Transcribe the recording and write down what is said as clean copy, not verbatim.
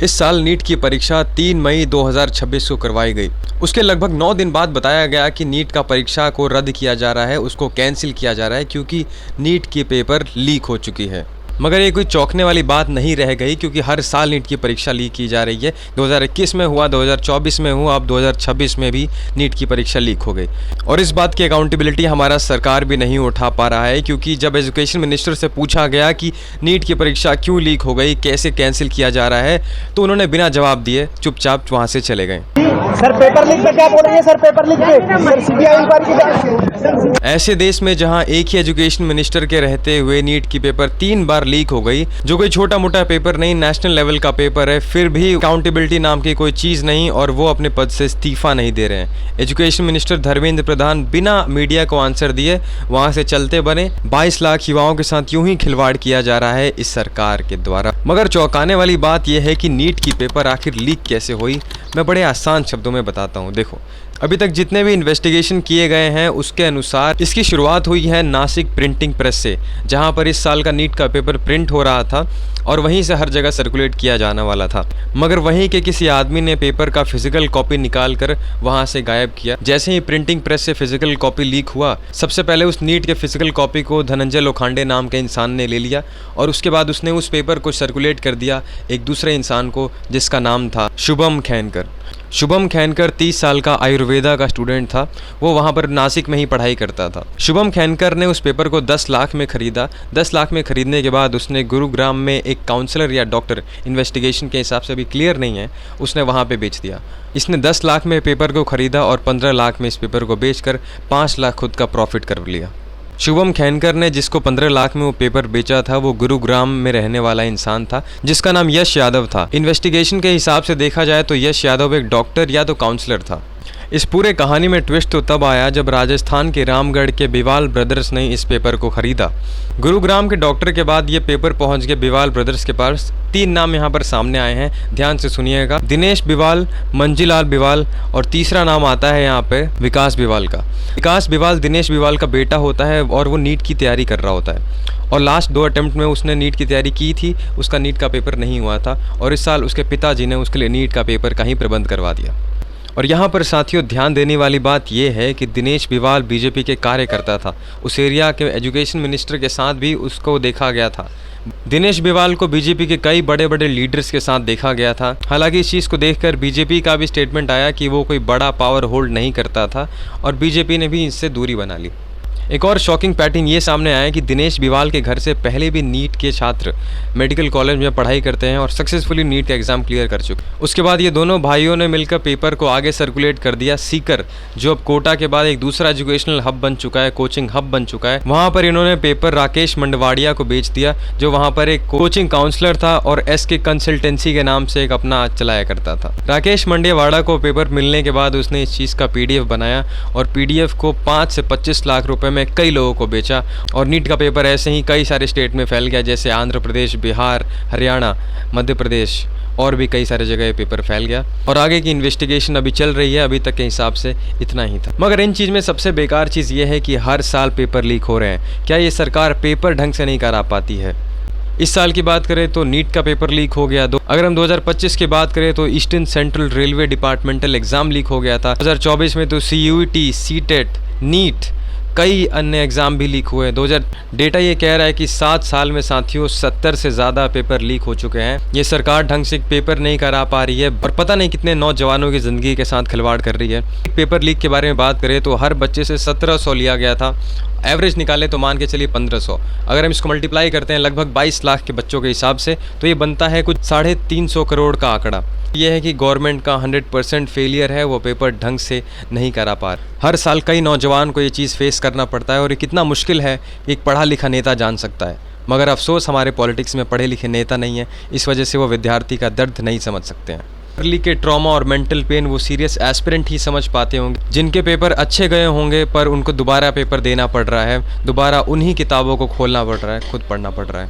इस साल नीट की परीक्षा 3 मई 2026 को करवाई गई। उसके लगभग 9 दिन बाद बताया गया कि नीट का परीक्षा को रद्द किया जा रहा है, उसको कैंसिल किया जा रहा है क्योंकि नीट की पेपर लीक हो चुकी है। मगर ये कोई चौंकने वाली बात नहीं रह गई क्योंकि हर साल नीट की परीक्षा लीक की जा रही है। 2021 में हुआ, 2024 में हुआ, अब 2026 में भी नीट की परीक्षा लीक हो गई। और इस बात की अकाउंटेबिलिटी हमारा सरकार भी नहीं उठा पा रहा है क्योंकि जब एजुकेशन मिनिस्टर से पूछा गया कि नीट की परीक्षा क्यों लीक हो गई, कैसे कैंसिल किया जा रहा है, तो उन्होंने बिना जवाब दिए चुपचाप वहाँ से चले गए। सर पेपर लीक पे क्या बोल रही है? सर पेपर लीक पे सर सीबीआई इंक्वायरी। ऐसे देश में जहां एक ही एजुकेशन मिनिस्टर के रहते हुए नीट की पेपर 3 बार लीक हो गई, जो कोई छोटा मोटा पेपर नहीं, नेशनल लेवल का पेपर है, फिर भी अकाउंटेबिलिटी नाम की कोई चीज नहीं और वो अपने पद से इस्तीफा नहीं दे रहे हैं। एजुकेशन मिनिस्टर धर्मेंद्र प्रधान बिना मीडिया को आंसर दिए वहां से चलते बने। 22 लाख युवाओं के साथ यूं ही खिलवाड़ किया जा रहा है इस सरकार के द्वारा। मगर चौंकाने वाली बात यह है कि नीट की पेपर आखिर लीक कैसे हुई, मैं बड़े आसान शब्दों में बताता हूँ। देखो, अभी तक जितने भी इन्वेस्टिगेशन किए गए हैं उसके अनुसार इसकी शुरुआत हुई है नासिक प्रिंटिंग प्रेस से, जहां पर इस साल का नीट का पेपर प्रिंट हो रहा था और वहीं से हर जगह सर्कुलेट किया जाने वाला था। मगर वहीं के किसी आदमी ने पेपर का फिजिकल कॉपी निकाल कर वहां से गायब किया। जैसे ही प्रिंटिंग प्रेस से फिजिकल कॉपी लीक हुआ, सबसे पहले उस नीट के फिजिकल कॉपी को धनंजय लोखंडे नाम के इंसान ने ले लिया और उसके बाद उसने उस पेपर को सर्कुलेट कर दिया एक दूसरे इंसान को, जिसका नाम था शुभम खैनकर। शुभम खैनकर 30 साल का आयुर्वेदा का स्टूडेंट था। वो वहाँ पर नासिक में ही पढ़ाई करता था। शुभम खैनकर ने उस पेपर को 10 लाख में खरीदा। 10 लाख में खरीदने के बाद उसने गुरुग्राम में एक काउंसलर या डॉक्टर, इन्वेस्टिगेशन के हिसाब से अभी क्लियर नहीं है, उसने वहाँ पे बेच दिया। इसने 10 लाख में पेपर को खरीदा और 15 लाख में इस पेपर को बेचकर 5 लाख खुद का प्रॉफिट कर लिया। शुभम खैनकर ने जिसको 15 लाख में वो पेपर बेचा था, वो गुरुग्राम में रहने वाला इंसान था जिसका नाम यश यादव था। इन्वेस्टिगेशन के हिसाब से देखा जाए तो यश यादव एक डॉक्टर या तो काउंसलर था। इस पूरे कहानी में ट्विस्ट तो तब आया जब राजस्थान के रामगढ़ के बिवाल ब्रदर्स ने इस पेपर को खरीदा। गुरुग्राम के डॉक्टर के बाद ये पेपर पहुंच गए बिवाल ब्रदर्स के पास। 3 नाम यहाँ पर सामने आए हैं, ध्यान से सुनिएगा। दिनेश बिवाल, मंजीलाल बिवाल और तीसरा नाम आता है यहाँ पे विकास बिवाल का। विकास बिवाल दिनेश बिवाल का बेटा होता है और वो नीट की तैयारी कर रहा होता है और लास्ट 2 अटेम्प्ट में उसने नीट की तैयारी की थी, उसका नीट का पेपर नहीं हुआ था और इस साल उसके पिताजी ने उसके लिए नीट का पेपर का ही प्रबंध करवा दिया। और यहाँ पर साथियों ध्यान देने वाली बात यह है कि दिनेश बिवाल बीजेपी के कार्यकर्ता था। उस एरिया के एजुकेशन मिनिस्टर के साथ भी उसको देखा गया था। दिनेश बिवाल को बीजेपी के कई बड़े बड़े लीडर्स के साथ देखा गया था। हालांकि इस चीज़ को देखकर बीजेपी का भी स्टेटमेंट आया कि वो कोई बड़ा पावर होल्ड नहीं करता था और बीजेपी ने भी इससे दूरी बना ली। एक और शॉकिंग पैटर्न ये सामने आया कि दिनेश बिवाल के घर से पहले भी नीट के छात्र मेडिकल कॉलेज में पढ़ाई करते हैं और सक्सेसफुली नीट का एग्ज़ाम क्लियर कर चुके। उसके बाद ये दोनों भाइयों ने मिलकर पेपर को आगे सर्कुलेट कर दिया। सीकर, जो अब कोटा के बाद एक दूसरा एजुकेशनल हब बन चुका है, कोचिंग हब बन चुका है, वहाँ पर इन्होंने पेपर राकेश मंडवाड़िया को बेच दिया, जो वहाँ पर एक कोचिंग काउंसलर था और SK कंसल्टेंसी के नाम से एक अपना चलाया करता था। राकेश मंडवाड़ा को पेपर मिलने के बाद उसने इस चीज़ का PDF बनाया और PDF को 5 से 25 लाख रुपए में कई लोगों को बेचा और नीट का पेपर ऐसे ही कई सारे स्टेट में फैल गया, जैसे आंध्र प्रदेश, बिहार, हरियाणा, मध्य प्रदेश और भी कई सारे जगह पेपर फैल गया। और आगे की इन्वेस्टिगेशन अभी चल रही है, अभी तक के हिसाब से इतना ही था। मगर इन चीज़ में सबसे बेकार चीज़ ये है कि हर साल पेपर लीक हो रहे हैं। क्या ये सरकार पेपर ढंग से नहीं करा पाती है? इस साल की बात करें तो नीट का पेपर लीक हो गया। अगर हम 2025 की बात करें तो eastern central railway departmental exam leak हो गया था। 2024 में तो CUET, CTET, नीट, कई अन्य एग्ज़ाम भी लीक हुए। 2000 डेटा ये कह रहा है कि 7 साल में साथियों 70 से ज़्यादा पेपर लीक हो चुके हैं। ये सरकार ढंग से पेपर नहीं करा पा रही है और पता नहीं कितने नौजवानों की ज़िंदगी के साथ खिलवाड़ कर रही है। पेपर लीक के बारे में बात करें तो हर बच्चे से 1700 लिया गया था। एवरेज निकाले तो मान के चलिए 1500। अगर हम इसको मल्टीप्लाई करते हैं लगभग 22 लाख के बच्चों के हिसाब से, तो ये बनता है कुछ 350 करोड़ का आंकड़ा। यह है कि गवर्नमेंट का 100% फेलियर है, वो पेपर ढंग से नहीं करा पा रहा। हर साल कई नौजवान को ये चीज़ फेस करना पड़ता है और ये कितना मुश्किल है एक पढ़ा लिखा नेता जान सकता है। मगर अफसोस हमारे पॉलिटिक्स में पढ़े लिखे नेता नहीं है, इस वजह से वो विद्यार्थी का दर्द नहीं समझ सकते हैं। अर्ली के ट्रॉमा और मेंटल पेन वो सीरियस एस्पिरेंट ही समझ पाते होंगे, जिनके पेपर अच्छे गए होंगे पर उनको दोबारा पेपर देना पड़ रहा है, दोबारा उन्हीं किताबों को खोलना पड़ रहा है, खुद पढ़ना पड़ रहा है।